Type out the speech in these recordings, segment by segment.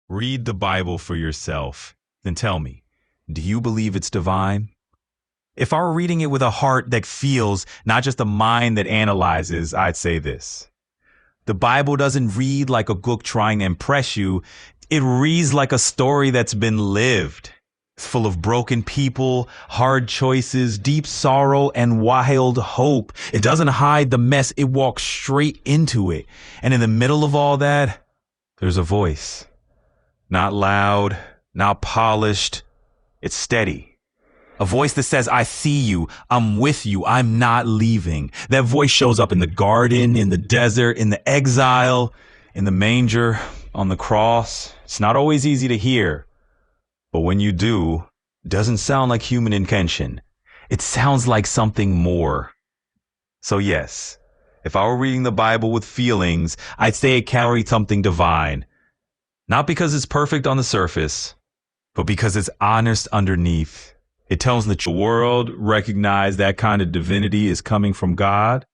Read the Bible for yourself. Then tell me, do you believe it's divine? If I were reading it with a heart that feels, not just a mind that analyzes, I'd say this. The Bible doesn't read like a book trying to impress you. It reads like a story that's been lived. It's full of broken people, hard choices, deep sorrow, and wild hope. It doesn't hide the mess. It walks straight into it. And in the middle of all that, there's a voice. Not loud, not polished. It's steady. A voice that says, I see you, I'm with you, I'm not leaving. That voice shows up in the garden, in the desert, in the exile, in the manger, on the cross. It's not always easy to hear, but when you do, it doesn't sound like human intention. It sounds like something more. So yes, if I were reading the Bible with feelings, I'd say it carried something divine. Not because it's perfect on the surface, but because it's honest underneath. It tells the world recognize that kind of divinity is coming from God.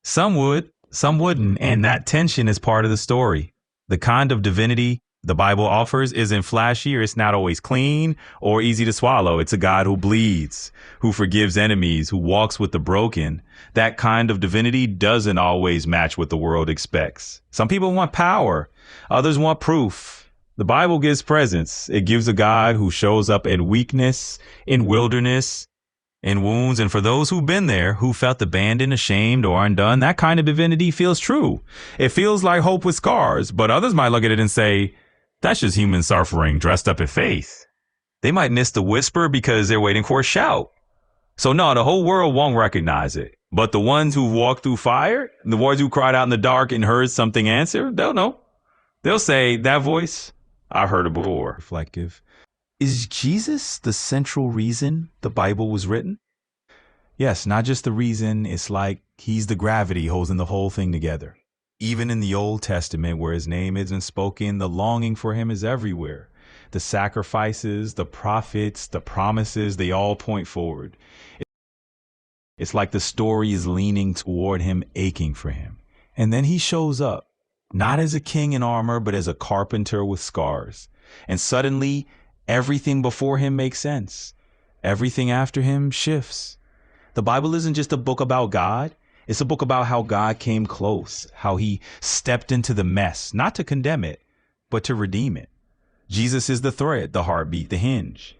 Some would, some wouldn't, and that tension is part of the story. The kind of divinity the Bible offers isn't flashy, or it's not always clean or easy to swallow. It's a God who bleeds, who forgives enemies, who walks with the broken. That kind of divinity doesn't always match what the world expects. Some people want power, others want proof. The Bible gives presence. It gives a God who shows up in weakness, in wilderness, in wounds. And for those who've been there, who felt abandoned, ashamed, or undone, that kind of divinity feels true. It feels like hope with scars, but others might look at it and say, that's just human suffering dressed up in faith. They might miss the whisper because they're waiting for a shout. So no, the whole world won't recognize it. But the ones who walked through fire, the ones who cried out in the dark and heard something answer, they'll know. They'll say, that voice, I heard it before. Reflective. Is Jesus the central reason the Bible was written? Yes, not just the reason. It's like he's the gravity holding the whole thing together. Even in the Old Testament, where his name isn't spoken, the longing for him is everywhere. The sacrifices, the prophets, the promises, they all point forward. It's like the story is leaning toward him, aching for him. And then he shows up. Not as a king in armor, but as a carpenter with scars. And suddenly, everything before him makes sense. Everything after him shifts. The Bible isn't just a book about God. It's a book about how God came close, how he stepped into the mess, not to condemn it, but to redeem it. Jesus is the thread, the heartbeat, the hinge.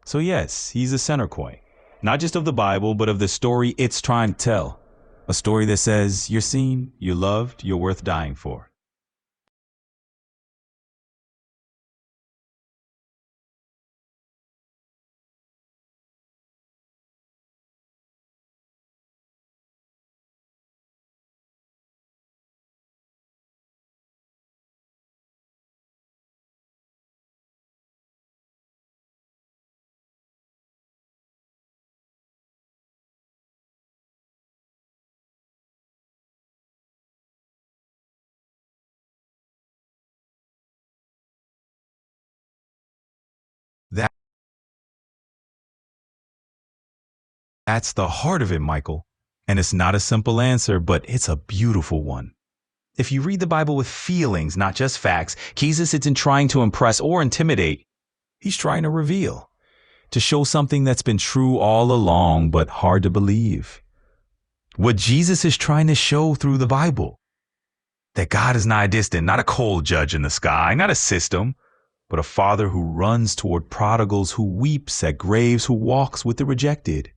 So yes, he's the center point, not just of the Bible, but of the story it's trying to tell. A story that says, you're seen, you're loved, you're worth dying for. That's the heart of it, Michael. And it's not a simple answer, but it's a beautiful one. If you read the Bible with feelings, not just facts, Jesus isn't trying to impress or intimidate. He's trying to reveal, to show something that's been true all along, but hard to believe. What Jesus is trying to show through the Bible, that God is not distant, not a cold judge in the sky, not a system, but a father who runs toward prodigals, who weeps at graves, who walks with the rejected.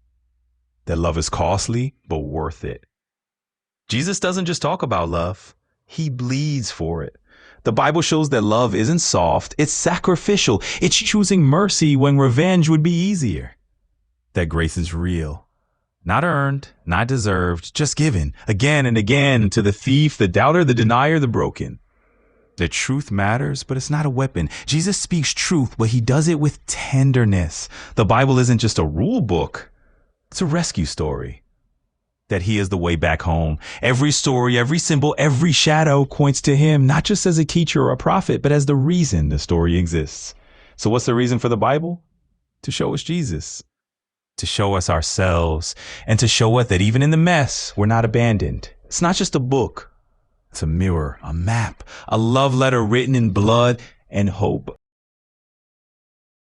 That love is costly, but worth it. Jesus doesn't just talk about love. He bleeds for it. The Bible shows that love isn't soft. It's sacrificial. It's choosing mercy when revenge would be easier. That grace is real. Not earned, not deserved, just given again and again to the thief, the doubter, the denier, the broken. The truth matters, but it's not a weapon. Jesus speaks truth, but he does it with tenderness. The Bible isn't just a rule book. It's a rescue story. That he is the way back home. Every story, every symbol, every shadow points to him, not just as a teacher or a prophet, but as the reason the story exists. So what's the reason for the Bible? To show us Jesus, to show us ourselves, and to show us that even in the mess, we're not abandoned. It's not just a book. It's a mirror, a map, a love letter written in blood, and hope